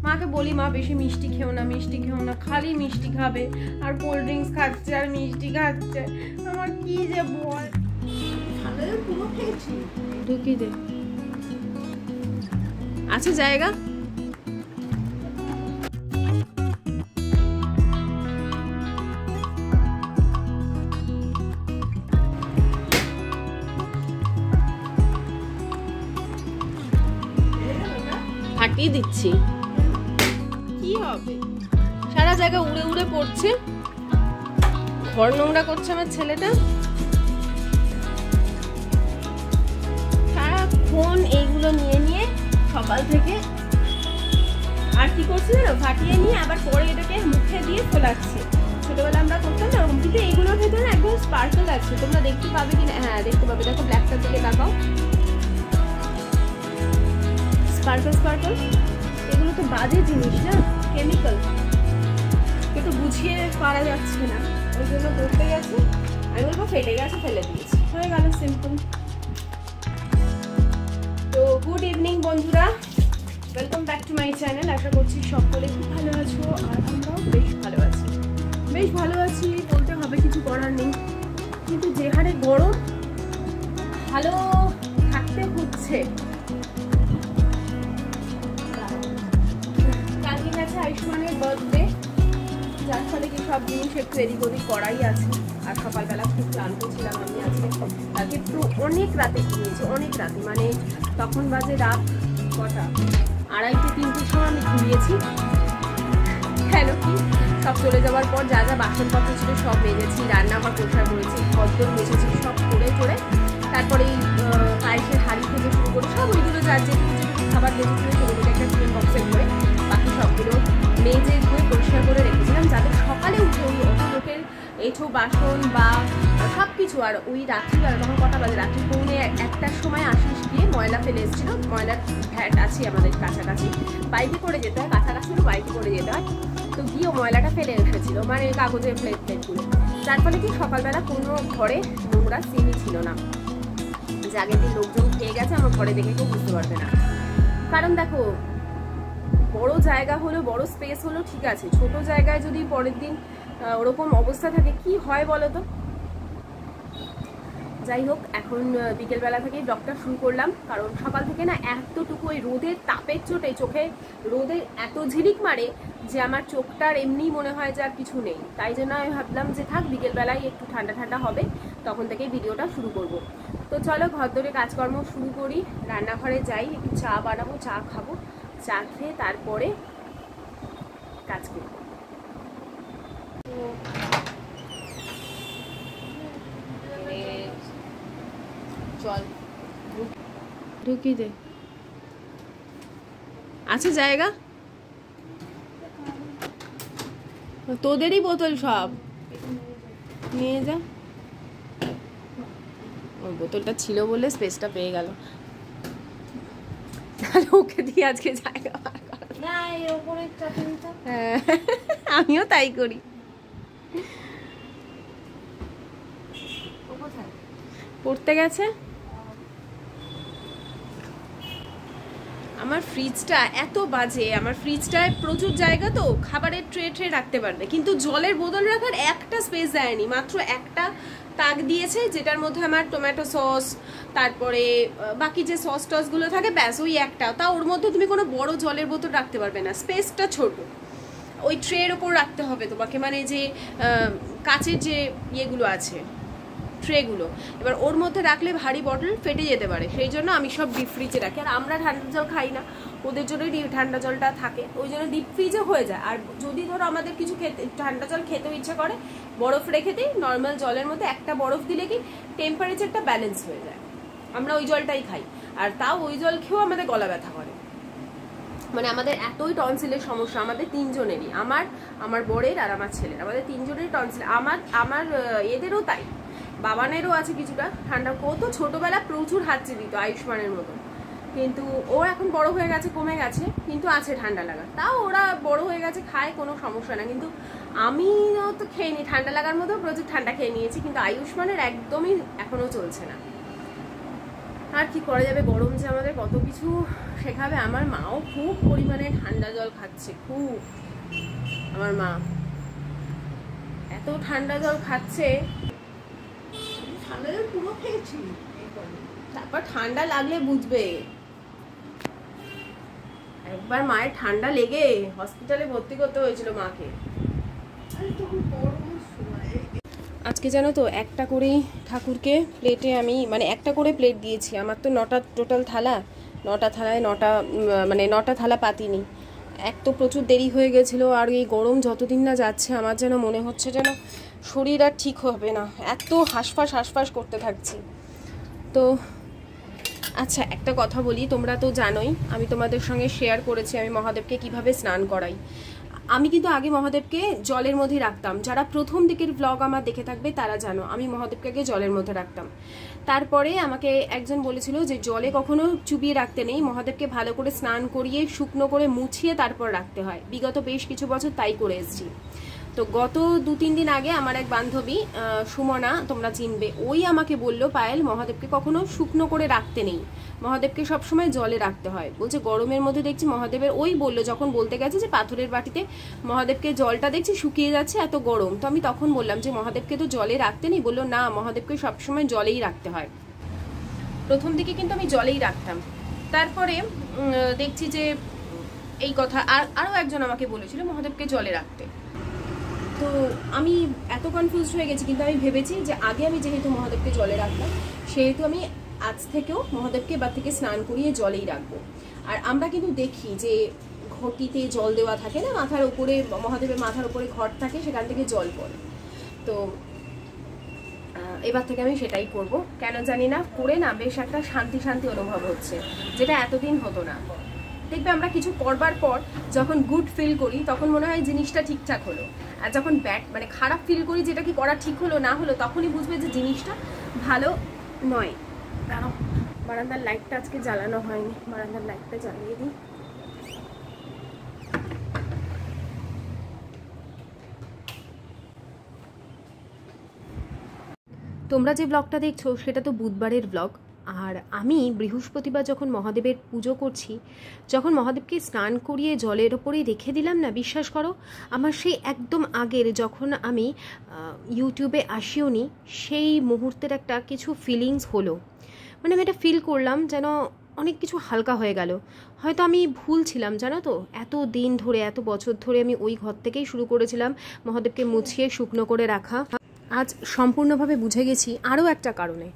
মাকে বলি মা বেশি মিষ্টি খেও না, মিষ্টি খেও না, খালি মিষ্টি খাবে আর কোল্ড ড্রিঙ্কস খাচ্ছে আর মিষ্টি খাচ্ছে। আমার কি যে বল, পুরো খেয়েছি। ঢুকি দে, আছে জায়গা? ফাটিয়ে দিচ্ছি, কি হবে? সারা জায়গা উড়ে উড়ে পড়ছে, ঘর নোংরা করছে আমার ছেলেটা সারাক্ষণ এইগুলো নিয়ে নিয়ে সকাল থেকে। আর কি করছে জানো, ফাটিয়ে নিয়ে আবার পরে এটাকে মুখে দিয়ে ফোলাচ্ছে। ছোটবেলা আমরা করতাম না, কিন্তু এইগুলোর ভেতরে একদম স্পার্কেল আছে, তোমরা দেখতে পাবে কিনা? হ্যাঁ দেখতে পাবে, দেখো ব্ল্যাকটার দিকে তাকাও, স্পার্কেল স্পার্কেল। এগুলো তো বাজে জিনিস না, কেমিক্যাল, কিন্তু বুঝিয়ে পারা যাচ্ছে না, ওই জন্য করতে গেছে। আমি বলবো ফেটে গেছে, ফেলে দিয়েছি, হয়ে গেল, সিম্পল। তো গুড ইভিনিং বন্ধুরা, welcome back to my channel. আশা করছি সকলে খুব ভালো আছো, আর আমরাও বেশ ভালো আছি। বেশ ভালো আছি বলতে হবে, কিছু করার নেই, কিন্তু যে হারে গরম, ভালো থাকতে হচ্ছে। কালকে গেছে আয়ুষ্মানের বার্থডে, যার ফলে কি সব জিনিস একটু এদিক ওদিক করাই আছে। আর সকালবেলা খুব ক্লান্ত ছিলাম আমি আজকে, কালকে একটু অনেক রাতে ঘুমিয়েছি, অনেক রাতে, মানে তখন বাজে রাত কটা, 2:30-3টের সময় আমি ঘুমিয়েছি। কেন কি, সব চলে যাওয়ার পর যা যা বাসনপত্র ছিল সব মেজেছি, রান্নাঘর পরিষ্কার করেছি, ঘরদোর মেজেছি, সব করে তারপরে পায়েসের হাঁড়ি থেকে শুরু করে সব ওইগুলো যার যেটুকু খাবার বেজেছিল সেগুলোকে একটা টিফিন বক্সে করে বাকি সবগুলো মেজে ধুয়ে পরিষ্কার করে রেখেছিলাম, যাতে সকালে উঠে ওই অত লোকের এঁঠো বাসন বা সব কিছু। আর ওই রাত্রিবেলা তখন কটা বাজে, রাত্রি 1:45-1টার সময় আশিস গিয়ে ময়লা ফেলে এসেছিলো। ময়লার ভ্যাট আছে আমাদের কাছাকাছি, বাইকে করে যেতে হয়, কাছাকাছি বাইকে করে যেতে হয়, তো গিয়েও ময়লাটা ফেলে এসেছিলো, মানে কাগজের প্লেটগুলো। যার ফলে কি সকালবেলা কোনো ঘরে নোংরা সিমই ছিল না, যে আগের দিন লোকজন খেয়ে গেছে আমার ঘরে দেখে কেউ বুঝতে পারবে না। কারণ দেখো, বড় জায়গা হলো, বড় স্পেস হলো ঠিক আছে, ছোট জায়গায় যদি পরের দিন ওরকম অবস্থা থাকে কি হয় বলো তো। যাই হোক, এখন বিকেলবেলা থেকেই ব্লগটা শুরু করলাম, কারণ সকাল থেকে না এতটুকু ওই রোদের তাপের চোটে চোখে রোদের এত ঝিলিক মারে যে আমার চোখটার এমনি মনে হয় যে আর কিছু নেই। তাই জন্য আমি ভাবলাম যে থাক, বিকেলবেলায় একটু ঠান্ডা ঠান্ডা হবে, তখন থেকেই ভিডিওটা শুরু করব। তো চলো ঘর ধরে কাজকর্ম শুরু করি, রান্নাঘরে যাই, একটু চা বানাবো, চা খাবো, চা খেয়ে তারপরে কাজ করবো। চল ঢুকি দে, আছে জায়গা? তোদেরই বোতল সব নিয়ে যা। ওর বোতলটা ছিল বলে স্পেসটা পেয়ে গেল, ওকে দিয়ে আজকে জায়গা না, আমিও তাই করি। পড়তে গেছে। আমার ফ্রিজটা এত বাজে, আমার ফ্রিজটায় প্রচুর জায়গা, তো খাবারের ট্রে রাখতে পারবে, কিন্তু জলের বোতল রাখার একটা স্পেস দেয়নি, মাত্র একটা তাক দিয়েছে, যেটার মধ্যে আমার টমেটো সস, তারপরে বাকি যে সস টসগুলো থাকে, ব্যাস ওই একটা। তা ওর মধ্যে তুমি কোনো বড় জলের বোতল রাখতে পারবে না, স্পেসটা ছোট। ওই ট্রের ওপর রাখতে হবে তোমাকে, মানে যে কাচের যে ইয়েগুলো আছে ট্রেগুলো, এবার ওর মধ্যে রাখলে ভারী বটল ফেটে যেতে পারে, সেই জন্য আমি সব ডিপ ফ্রিজে রাখি। আর আমরা ঠান্ডা জল খাই না, ওদের জন্যই ঠান্ডা জলটা থাকে, ওই জন্য ডিপ ফ্রিজে হয়ে যায়। আর যদি ধরো আমাদের কিছু খেতে ঠান্ডা জল খেতেও ইচ্ছা করে, বরফ রেখে দিই, নর্মাল জলের মধ্যে একটা বরফ দিলে কি টেম্পারেচারটা ব্যালেন্স হয়ে যায়, আমরা ওই জলটাই খাই। আর তাও ওই জল খেয়েও আমাদের গলা ব্যথা করে, মানে আমাদের এতই টনসিলের সমস্যা, আমাদের তিনজনেরই, আমার বরের আর আমার ছেলের, আমাদের তিনজনেরই টনসিল। আমার এদেরও তাই, বাবানেরও আছে কিছুটা ঠান্ডা। ও তো ছোটবেলা প্রচুর হাঁচি দিত আয়ুষ্মানের মতো, কিন্তু ও এখন বড় হয়ে গেছে, কমে গেছে, কিন্তু আছে ঠান্ডা লাগা। তাও ওরা বড় হয়ে গেছে, খায়, কোনো সমস্যা না। কিন্তু আমি তো খেয়ে ঠান্ডা লাগার মতো প্রচুর ঠান্ডা খেয়ে নিয়েছি, কিন্তু আয়ুষ্মানের একদমই এখনো চলছে না। আর কি করা যাবে, গরম যে আমাদের কত কিছু শেখাবে। আমার মাও খুব পরিমাণে ঠান্ডা জল খাচ্ছে, খুব। আমার মা এত ঠান্ডা জল খাচ্ছে, ঠান্ডা জল পুরো খেয়েছি। তারপর ঠান্ডা লাগলে বুঝবে। একবার মায়ের ঠান্ডা লেগে হসপিটালে ভর্তি করতে হয়েছিল মাকে। আজকে জানো তো একটা করেই ঠাকুরকে প্লেটে আমি মানে একটা করে প্লেট দিয়েছি। আমার তো 9টা টোটাল থালা, 9টা থালায় 9টা মানে 9টা থালা পাতিনি। এক তো প্রচুর দেরি হয়ে গেছিলো, আর এই গরম যতদিন না যাচ্ছে আমার যেন মনে হচ্ছে যেন শরীর আর ঠিক হবে না, এত হাঁসফাঁস করতে থাকছি। তো আচ্ছা একটা কথা বলি, তোমরা তো জানোই আমি তোমাদের সঙ্গে শেয়ার করেছি আমি মহাদেবকে কিভাবে স্নান করাই। আমি কিন্তু আগে মহাদেবকে জলের মধ্যে রাখতাম। যারা প্রথম দিকের ব্লগ আমার দেখে থাকবে তারা জানো আমি মহাদেবকে আগে জলের মধ্যে রাখতাম। তারপরে আমাকে একজন বলেছিল যে জলে কখনো চুবিয়ে রাখতে নেই, মহাদেবকে ভালো করে স্নান করিয়ে শুকনো করে মুছিয়ে তারপর রাখতে হয়। বিগত বেশ কিছু বছর তাই করে এসেছি। তো গত 2-3 দিন আগে আমার এক বান্ধবী সুমনা, তোমরা চিনবে, ওই আমাকে বলল পায়েল মহাদেবকে কখনো শুকনো করে রাখতে নেই, মহাদেবকে সবসময় জলে রাখতে হয়। বলছে গরমের মধ্যে দেখছি মহাদেবের, ওই বললো যখন বলতে গেছে যে পাথরের বাটিতে মহাদেবকে জলটা দেখছি শুকিয়ে যাচ্ছে এত গরম। তো আমি তখন বললাম যে মহাদেবকে তো জলে রাখতে নেই। বললো না, মহাদেবকে সবসময় জলেই রাখতে হয়। প্রথম দিকে কিন্তু আমি জলেই রাখতাম, তারপরে দেখছি যে এই কথা আরও একজন আমাকে বলেছিল মহাদেবকে জলে রাখতে। তো আমি এত কনফিউজ হয়ে গেছি, কিন্তু আমি ভেবেছি যে আগে আমি যেহেতু মহাদেবকে জলে রাখতাম সেহেতু আমি আজ থেকেও মহাদেবকে এবার থেকে স্নান করিয়ে জলেই রাখবো। আর আমরা কিন্তু দেখি যে ঘটিতে জল দেওয়া থাকে না, মাথার উপরে মহাদেবের মাথার উপরে ঘট থাকে, সেখান থেকে জল পড়ে। তো এবার থেকে আমি সেটাই করব, কেন জানি না করে না বেশ একটা শান্তি শান্তি অনুভব হচ্ছে, যেটা এতদিন হতো না। দেখবে আমরা কিছু করবার পর যখন গুড ফিল করি তখন মনে হয় জিনিসটা ঠিকঠাক হলো, আর যখন ব্যাড মানে খারাপ ফিল করি যেটা কি করা ঠিক হলো না হলো তখনই বুঝবে যে জিনিসটা ভালো নয়। বারান্দার লাইটটা আজকে জ্বালানো হয়নি, বারান্দার লাইটটা জ্বালিয়ে দিই। তোমরা যে ব্লগটা দেখছো সেটা তো বুধবারের ব্লগ। আর আমি বৃহস্পতিবার যখন মহাদেবের পুজো করছি, যখন মহাদেবকে স্নান করিয়ে জলের ওপরেই রেখে দিলাম না, বিশ্বাস করো আমার সেই একদম আগের যখন আমি ইউটিউবে আসিও নি সেই মুহূর্তের একটা কিছু ফিলিংস হলো। মানে আমি এটা ফিল করলাম যেন অনেক কিছু হালকা হয়ে গেল। হয়তো আমি ভুল ছিলাম জানো তো, এত দিন ধরে এত বছর ধরে আমি ওই ঘর থেকেই শুরু করেছিলাম মহাদেবকে মুছিয়ে শুকনো করে রাখা। আজ সম্পূর্ণভাবে বুঝে গেছি আরও একটা কারণে,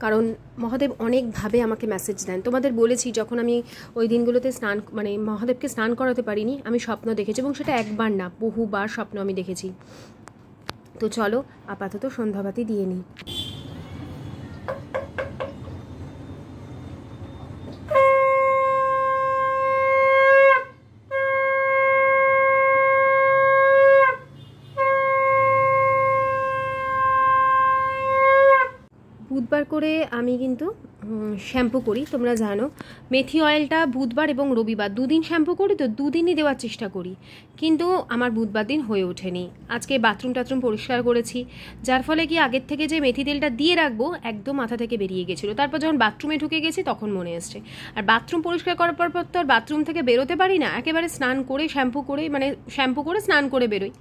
কারণ মহাদেব অনেকভাবে আমাকে মেসেজ দেন। তোমাদের বলেছি যখন আমি ওই দিনগুলোতে স্নান মানে মহাদেবকে স্নান করাতে পারিনি, আমি স্বপ্ন দেখেছি, এবং সেটা একবার না বহুবার স্বপ্ন আমি দেখেছি। তো চলো আপাতত সন্ধ্যাবাতি দিয়ে নিই। বুধবার করে আমি কিন্তু শ্যাম্পু করি, তোমরা জানো মেথি অয়েলটা বুধবার এবং রবিবার দুদিন শ্যাম্পু করি, তো দুদিনই দেওয়ার চেষ্টা করি, কিন্তু আমার বুধবার দিন হয়ে ওঠেনি। আজকে বাথরুম টাথরুম পরিষ্কার করেছি, যার ফলে কি আগের থেকে যে মেথি তেলটা দিয়ে রাখবো একদম মাথা থেকে বেরিয়ে গেছিলো। তারপর যখন বাথরুমে ঢুকে গেছি তখন মনে এসছে, আর বাথরুম পরিষ্কার করার পর তো আর বাথরুম থেকে বেরোতে পারি না, একেবারে স্নান করে শ্যাম্পু করে স্নান করে বেরোই,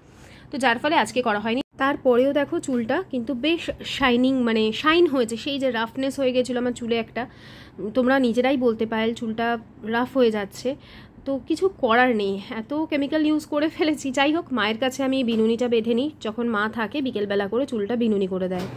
তো যার ফলে আজকে করা হয়নি। তারপরেও দেখো চুলটা কিন্তু বেশ শাইনিং মানে শাইন হয়েছে, সেই যে রাফনেস হয়ে গেছিলো আমার চুলে একটা, তোমরা নিজেরাই বলতে পারেন চুলটা রাফ হয়ে যাচ্ছে, তো কিছু করার নেই, এত কেমিক্যাল ইউজ করে ফেলেছি। যাই হোক, মায়ের কাছে আমি বিনুনিটা বেঁধে নিই, যখন মা থাকে বিকেলবেলা করে চুলটা বিনুনি করে দেয়।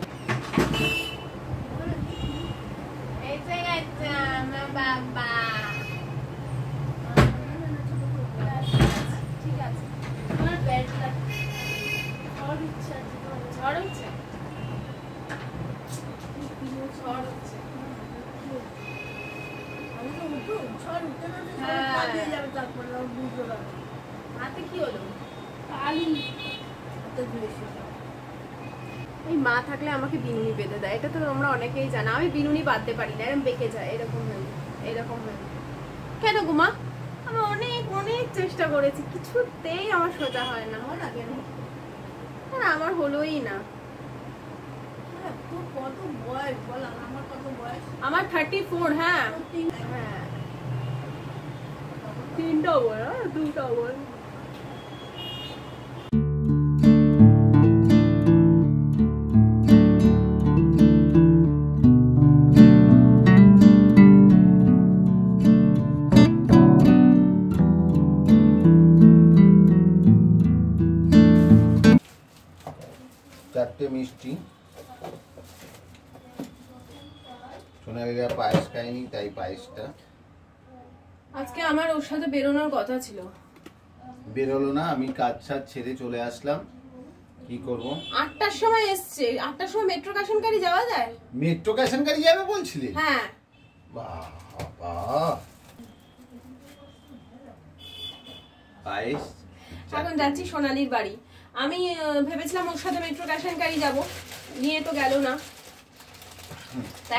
এই মা থাকলে আমাকে বিনুনি বেঁধে দেয়, এটা তো তোমরা অনেকেই জানো, আমি বিনুনি বাঁধতে পারি না, এরকম বেঁকে যায়, এরকম হয় কেন গো মা? আমি অনেক চেষ্টা করেছি, কিছুতেই আমার সোজা হয় না। কেন আমার হলোই না, কত বয়স বল, আমার কত বয়স? আমার 34। হ্যাঁ, হ্যাঁ, 3টা বল, 2টা বল। চারটে মিষ্টি, সোনালিরা পায়েস খায়নি তাই পায়েসটা। আজকে আমার ওর সাথে বেরোনোর কথা ছিল, বেরোলো না, আমি কাজ ছাদ ছেড়ে চলে আসলাম। কি করব? 8টার সময় এসছে। 8টার সময় মেট্রো কাশনকারী যাওয়া যায়? মেট্রো ক্যাশনকারি যাবে বলছিলি? হ্যাঁ। বাবা, পায়েস এখন যাচ্ছি সোনালির বাড়ি। আমি ভেবেছিলাম ওর সাথে মেট্রো কাশনকারী যাব, নিয়ে তো গেল না।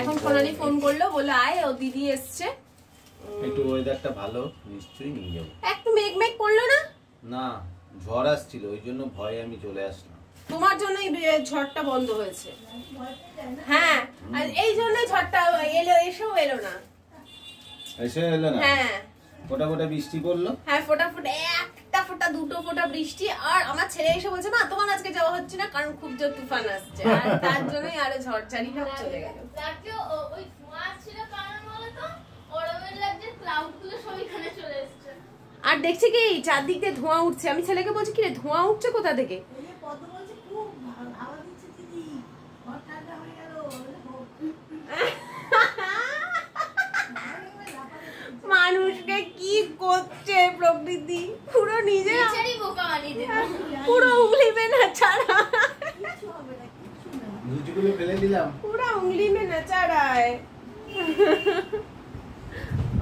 এখন সোনালি ফোন করলো, বললো আয়, ও দিদি এসছে। একটু ওয়েদারটা ভালো, নিশ্চয়ই নিয়ে যাবো। একটু মেঘ মেঘ করলো না? না, ঝড় আসছিল, ওই জন্য ভয়ে আমি চলে আসলাম। তোমার জন্যই ঝড়টা বন্ধ হয়েছে। হ্যাঁ, আর এই জন্যই ঝড়টা এসেও এলো না। এসে এলো না? হ্যাঁ, ফোটা ফোটা বৃষ্টি পড়লো। হ্যাঁ, ফোটা ফোটা, একটা ফোটা, দুটো ফোটা বৃষ্টি। আর আমার ছেলে এসে বলছে, মা তোমার আজকে যাওয়া হচ্ছে না, কারণ খুব জোর তুফান আসছে। আর তার জন্যই আরো ঝড় চারি সব চলে গেল। ওই ধোঁয়া ছিল কারণ বলে তো ওরমের লাগছে, ক্লাউড গুলো সব এখানে চলে এসেছে। আর দেখছি কি চারদিক দিয়ে ধোঁয়া উঠছে। আমি ছেলেকে বলছি, কি রে ধোঁয়া উঠছে কোথা থেকে? এই যে কত বলছে, খুব হাওয়া দিচ্ছে দিদি, ঘর ঠান্ডা হয়ে গেল। মানুষকে কি করছে প্রকৃতি, পুরো নিজে নিজেরই বোকা বানিয়ে দেবে। পুরো উংলি মে নাচা रहा है, কিছু হবে না, কিছু না। লুচিগুলো ফেলে দিলাম। পুরো উংলি মে নাচা रहा है।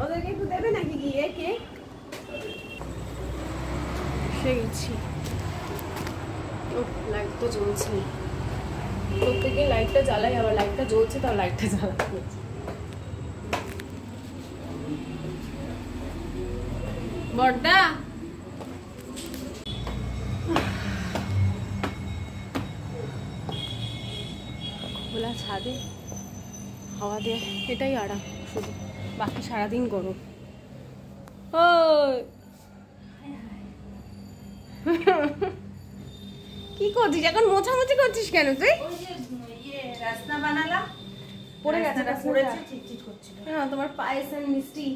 ওদেরকে একটু দেবে নাকি গিয়ে কেক? এসে গেছি। ও লাইট তো জ্বলছে, প্রত্যেকে লাইটটা জ্বালাই, আবার লাইটটা জ্বলছে তাও লাইটটা জ্বালাতে হচ্ছে। বড়দা খোলা ছাদে হাওয়া দিয়ে এটাই আরাম শুধু, বাকি সারাদিন গরম। ওই কি করছিস এখন? মোছামুছি করছিস কেন তুই? ওই যে রাস্তা বানালাম, পড়ে গেছে, রাস্তাটা পড়েছে, চিটচিট করছিল। হ্যাঁ, তোমার পায়েস আর মিষ্টি।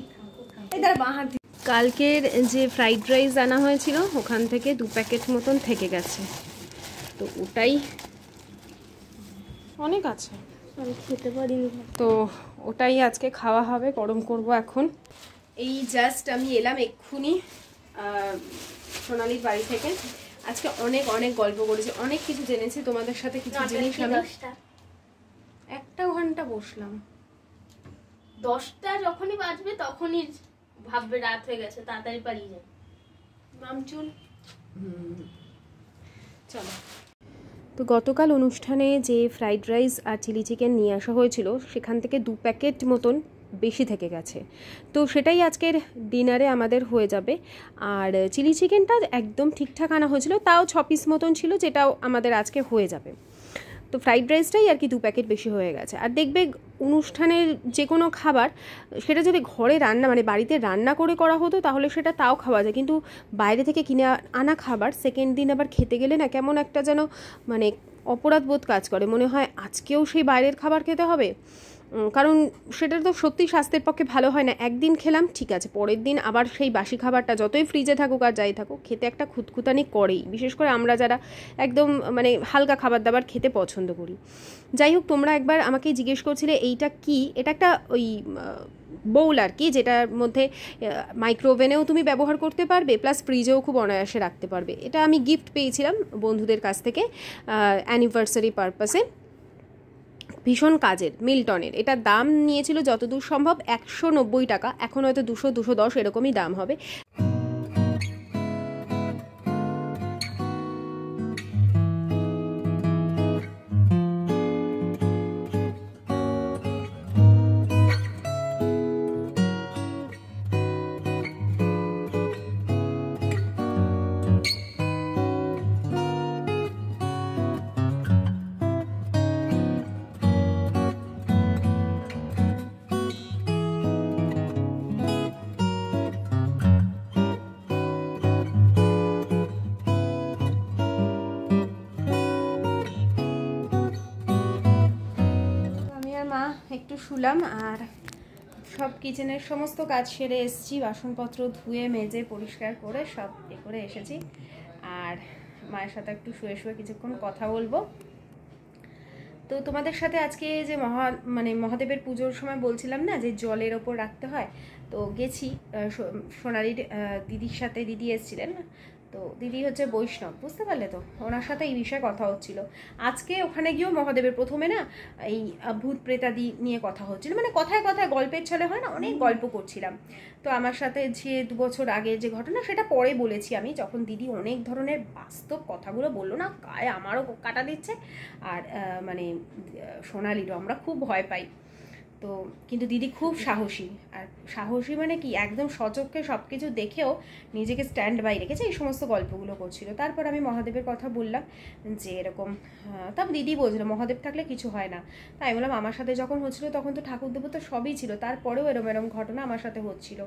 এই দাঁড়া, বাঁ হাত। কালকের যে ফ্রাইড রাইস আনা হয়েছিল ওখান থেকে 2 প্যাকেট মতন থেকে গেছে, তো ওটাই অনেক আছে, আমি খেতে পারিনি, তো ওটাই আজকে খাওয়া হবে। গরম করব এখন। এই জাস্ট আমি এলাম এক্ষুনি সোনালির বাড়ি থেকে। আজকে অনেক অনেক গল্প করেছি, অনেক কিছু জেনেছি তোমাদের সাথে। কিছু জিনিস আমি 1 ঘন্টা বসলাম। 10টা যখনই বাজবে তখনই ভাববে রাত হয়ে গেছে, তাড়াতাড়ি পালিয়ে যাবে। নামচুল। চলো। তো গতকাল অনুষ্ঠানে যে ফ্রাইড রাইস আর চিলি চিকেন নিয়ে আসা হয়েছিল সেখান থেকে 2 প্যাকেট মতন বেশি থেকে গেছে, তো সেটাই আজকের ডিনারে আমাদের হয়ে যাবে। আর চিলি চিকেনটা একদম ঠিকঠাক আনা হয়েছিল, তাও 6 পিস মতন ছিল, যেটাও আমাদের আজকে হয়ে যাবে। তো ফ্রাইড রাইসটাই আর কি 2 প্যাকেট বেশি হয়ে গেছে। আর দেখবে অনুষ্ঠানের যে কোনো খাবার সেটা যদি ঘরে রান্না মানে বাড়িতে রান্না করে করা হতো তাহলে সেটা তাও খাওয়া যায়, কিন্তু বাইরে থেকে কিনে আনা খাবার সেকেন্ড দিন আবার খেতে গেলে না কেমন একটা যেন মানে অপরাধবোধ কাজ করে, মনে হয় আজকেও সেই বাইরের খাবার খেতে হবে। কারণ সেটা তো সত্যি স্বাস্থ্যের পক্ষে ভালো হয় না। একদিন খেলাম ঠিক আছে, পরের দিন আবার সেই বাসি খাবারটা যতই ফ্রিজে থাকুক আর যাই থাকুক খেতে একটা খুঁতখুতানি করেই, বিশেষ করে আমরা যারা একদম মানে হালকা খাবার দাবার খেতে পছন্দ করি। যাই হোক, তোমরা একবার আমাকে জিজ্ঞেস করছিলে এইটা কি, এটা একটা ওই বোল আর কি, যেটার মধ্যে মাইক্রোওভেনেও তুমি ব্যবহার করতে পারবে, প্লাস ফ্রিজেও খুব অনায়াসে রাখতে পারবে। এটা আমি গিফট পেয়েছিলাম বন্ধুদের কাছ থেকে অ্যানিভার্সারি পারপাসে। ভীষণ কাজের, মিল্টনের। এটার দাম নিয়েছিল যতদূর সম্ভব 190 টাকা, এখন হয়তো 200-210 এরকমই দাম হবে। একটু শুলাম আর সব কিচেনের সমস্ত কাজ সেরে এসেছি, বাসনপত্র ধুয়ে মেজে পরিষ্কার করে সব করে এসেছি। আর মায়ের সাথে একটু শুয়ে শুয়ে কিছুক্ষণ কথা বলবো। তো তোমাদের সাথে আজকে যে মহাদেবের পুজোর সময় বলছিলাম না যে জলের ওপর রাখতে হয়, তো গেছি সোনালির দিদির সাথে, দিদি এসেছিলেন। তো দিদি হচ্ছে বৈষ্ণব, বুঝতে পারলে তো, ওনার সাথে এই বিষয়ে কথা হচ্ছিল। আজকে ওখানে গিয়েও মহাদেবের প্রথমে না এই ভূত প্রেতাদি নিয়ে কথা হচ্ছিল, মানে কথায় কথায় গল্পের ছলে হয় না, অনেক গল্প করছিলাম। তো আমার সাথে যে 2 বছর আগে যে ঘটনা সেটা পরে বলেছি আমি, যখন দিদি অনেক ধরনের বাস্তব কথাগুলো বললো না, গায়ে আমারও কাটা দিচ্ছে আর মানে সোনালিরও, আমরা খুব ভয় পাই। তো কিন্তু দিদি খুব সাহসী, আর সাহসী মানে কি একদম সচক্ষে সব কিছু দেখেও নিজেকে স্ট্যান্ড বাই রেখেছে, এই সমস্ত গল্পগুলো করছিল। তারপর আমি মহাদেবের কথা বললাম যে এরকম, তবে দিদি বলছিল মহাদেব থাকলে কিছু হয় না। তাই বললাম আমার সাথে যখন হচ্ছিল তখন তো ঠাকুর দেবতা সবই ছিল, তারপরেও এরম ঘটনা আমার সাথে হচ্ছিল।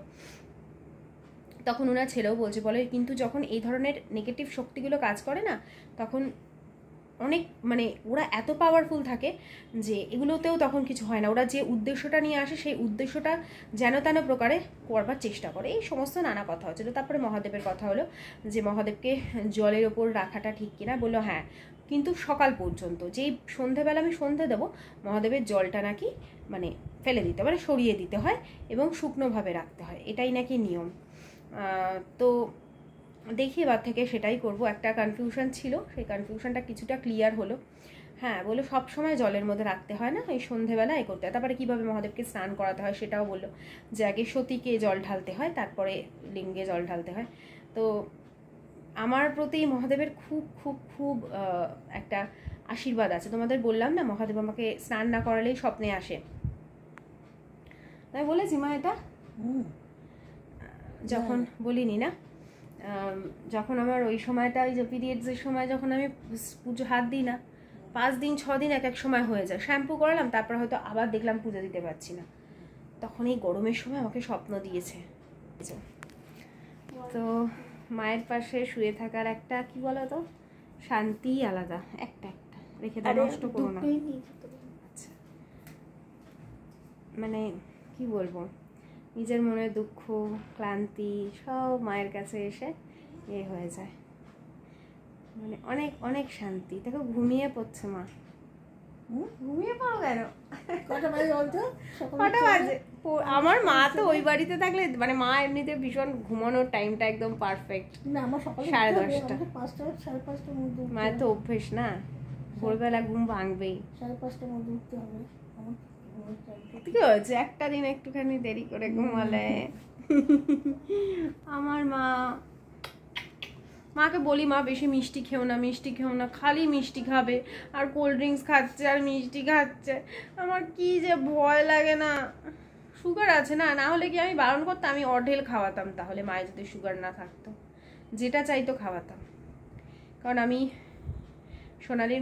তখন ওনার ছেলেও বলছে, বলে কিন্তু যখন এই ধরনের নেগেটিভ শক্তিগুলো কাজ করে না, তখন অনেক মানে ওরা এত পাওয়ারফুল থাকে যে এগুলোতেও তখন কিছু হয় না। ওরা যে উদ্দেশ্যটা নিয়ে আসে সেই উদ্দেশ্যটা যেন তেন প্রকারে করবার চেষ্টা করে। এই সমস্ত নানা কথা হচ্ছিল। তারপরে মহাদেবের কথা হলো যে মহাদেবকে জলের ওপর রাখাটা ঠিক কিনা। বললো হ্যাঁ, কিন্তু সকাল পর্যন্ত, যেই সন্ধেবেলা আমি সন্ধে দেবো, মহাদেবের জলটা নাকি মানে ফেলে দিতে, মানে সরিয়ে দিতে হয় এবং শুকনোভাবে রাখতে হয়, এটাই নাকি নিয়ম। তো দেখি এবার থেকে সেটাই করব। একটা কনফিউশন ছিল, সেই কনফিউশনটা কিছুটা ক্লিয়ার হলো। হ্যাঁ, বলে সব সময় জলের মধ্যে রাখতে হয় না, এই সন্ধেবেলা এ করতে হয়। তারপরে কীভাবে মহাদেবকে স্নান করাতে হয় সেটাও বললো, যে আগে সতীকে জল ঢালতে হয়, তারপরে লিঙ্গে জল ঢালতে হয়। তো আমার প্রতি মহাদেবের খুব খুব খুব একটা আশীর্বাদ আছে। তোমাদের বললাম না মহাদেব আমাকে স্নান না করালেই স্বপ্নে আসে, তাই বলেছি মা এটা যখন বলিনি না, যখন আমার ওই সময়টা, ওই যে পিরিয়ডসের সময় যখন আমি পুজো হাত দিই না, 5 দিন 6 দিন এক এক সময় হয়ে যায়, শ্যাম্পু করালাম তারপর হয়তো আবার দেখলাম পুজো দিতে পারছি না, তখন এই গরমের সময় আমাকে স্বপ্ন দিয়েছে। তো মায়ের পাশে শুয়ে থাকার একটা কি বলো তো শান্তি আলাদা, একটা রেখে দাও, নষ্ট করো না। আচ্ছা, মানে কি বলবো, নিজের মনে দুঃখ ক্লান্তি সব মায়ের কাছে এসে হয়ে যায়, মানে অনেক অনেক শান্তি। দেখো ঘুমিয়ে পড়ছে মা। ঘুমিয়ে পড়ো কেন? কটা বাজে বলতো? কটা বাজে? আমার মা তো ওই বাড়িতে থাকলে, মানে মা এমনিতে ভীষণ ঘুমানোর টাইমটা একদম পারফেক্ট। না, আমার সকালে 10:30। 5টা 5:30টার মধ্যে মায়ের তো অভ্যেস না, ভোরবেলা ঘুম ভাঙবেই। 5:30টার মধ্যে উঠতে হবে। কি হয়েছে একটা দিন একটুখানি দেরি করে ঘুমালে? আমার মাকে বলি মা বেশি মিষ্টি খেও না, মিষ্টি খেও না, খালি মিষ্টি খাবে আর কোল্ড ড্রিঙ্কস খাচ্ছে আর মিষ্টি খাচ্ছে। আমার কি যে ভয় লাগে না, সুগার আছে না, না হলে কি আমি বারণ করতাম, আমি অঢেল খাওয়াতাম, তাহলে মায়ের যদি সুগার না থাকতো যেটা চাইতো খাওয়াতাম। কারণ আমি সোনালির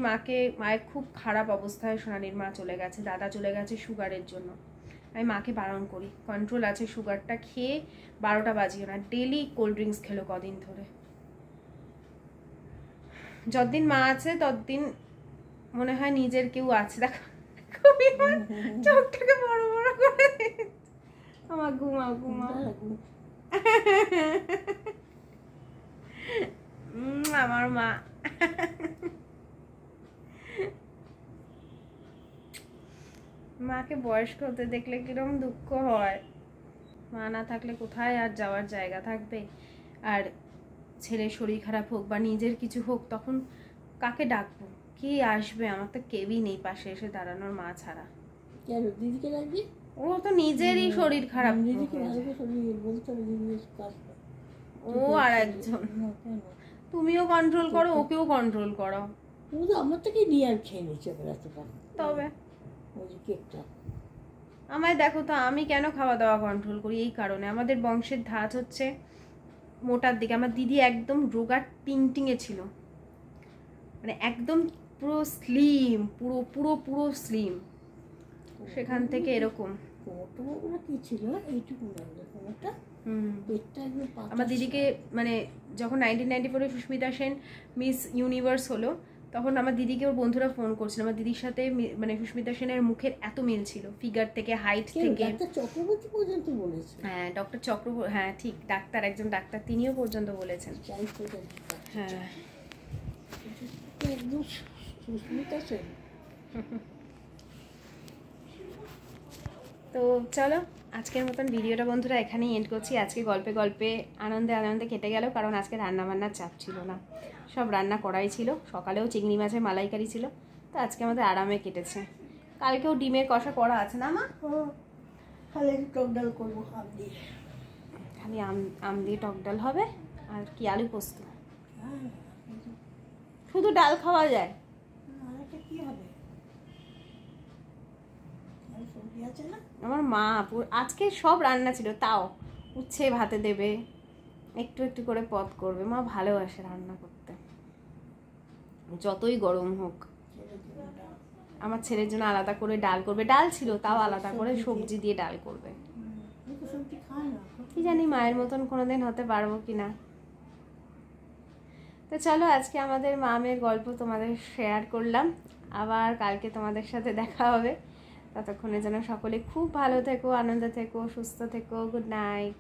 মায়ের খুব খারাপ অবস্থায় সোনালির মা চলে গেছে, দাদা চলে গেছে সুগারের জন্য। আমি মাকে বারণ করি, কন্ট্রোল আছে, সুগারটা খেয়ে 12টা বাজিও না। ডেলি কোল্ড ড্রিঙ্কস খেলো কদিন ধরে। যতদিন মা আছে ততদিন মনে হয় নিজের কেউ আছে। দেখো চোখটাকে বড় বড় করে, আমার ঘুমাও আমার মা। মাকে বয়স্ক হতে দেখলে কিরকম দুঃখ হয়। মা না থাকলে কোথায় আর যাওয়ার জায়গা থাকবে? আর ছেলের শরীর খারাপ হোক বা নিজের কিছু হোক, তখন কাকে ডাকবো, কে আসবে? আমার তো কেউই নেই পাশে এসে দাঁড়ানোর মা ছাড়া। দিদিকে ডাকবি? ও তো নিজেরই শরীর খারাপ, ও আর একজন। তুমিও কন্ট্রোল করো, ওকেও কন্ট্রোল করো। আমার থেকে নিয়ে আর খেয়ে নিচ্ছে তবে কেকটা। আমায় দেখো তো, আমি কেন খাওয়া দাওয়া কন্ট্রোল করি? এই কারণে, আমাদের বংশের ধাঁচ হচ্ছে মোটার দিকে। আমার দিদি একদম রোগা টিংটিঙে ছিল, মানে একদম পুরো স্লিম, পুরো পুরো পুরো স্লিম। সেখান থেকে এরকম কি ছিল এইটুকু কোমরটা। আমার দিদিকে মানে যখন 1994 সুস্মিতা সেন মিস ইউনিভার্স হলো, তখন আমার দিদিকে ওর বন্ধুরা ফোন করছিল, আমার দিদির সাথে মানে সুস্মিতা সেনের মুখের এত মিল ছিল, ফিগার থেকে, হাইট থেকে। ডাক্তার চক্রবর্তী পর্যন্ত বলেছে। হ্যাঁ ডক্টর চক্রবর্তী, হ্যাঁ ঠিক, ডাক্তার, একজন ডাক্তার, তিনিও পর্যন্ত বলেছেন। হ্যাঁ একদম সুস্মিতা সেন। তো চলো আজকের মতন ভিডিওটা বন্ধুরা এখানেই এন্ড করছি। আজকে গল্পে গল্পে আনন্দে আনন্দে কেটে গেল, কারণ আজকে রান্নাবান্নার চাপ ছিল না, সব রান্না করাই ছিল। সকালেও চিংড়ি মাছের মালাইকারি ছিল, তো আজকে আমাদের আরামে কেটেছে। কালকেও ডিমের কষা করা আছে না মা? খালি টক ডাল করবো আম দিয়ে। খালি আম দিয়ে টক ডাল হবে, আর কি আলু পোস্ত। হ্যাঁ, শুধু ডাল খাওয়া যায়? আরেকটা কি হবে? আর সবজি আছে না? আমার মা আজকে সব রান্না ছিল, তাও উচ্ছে ভাতে দেবে, একটু একটু করে পদ করবে। মা ভালোবাসে রান্না করতে, যতই গরম হোক। আমার ছেলের জন্য আলাদা করে ডাল করবে, ডাল ছিল তাও আলাদা করে সবজি দিয়ে ডাল করবে। আমি তো সবজি খাই না। কি জানি মায়ের মতন কোনোদিন হতে পারবো কি না। তো চলো আজকে আমাদের মামের গল্প তোমাদের শেয়ার করলাম, আবার কালকে তোমাদের সাথে দেখা হবে। ততক্ষণে যেন সকলে খুব ভালো থেকো, আনন্দে থেকো, সুস্থ থেকো। Good night.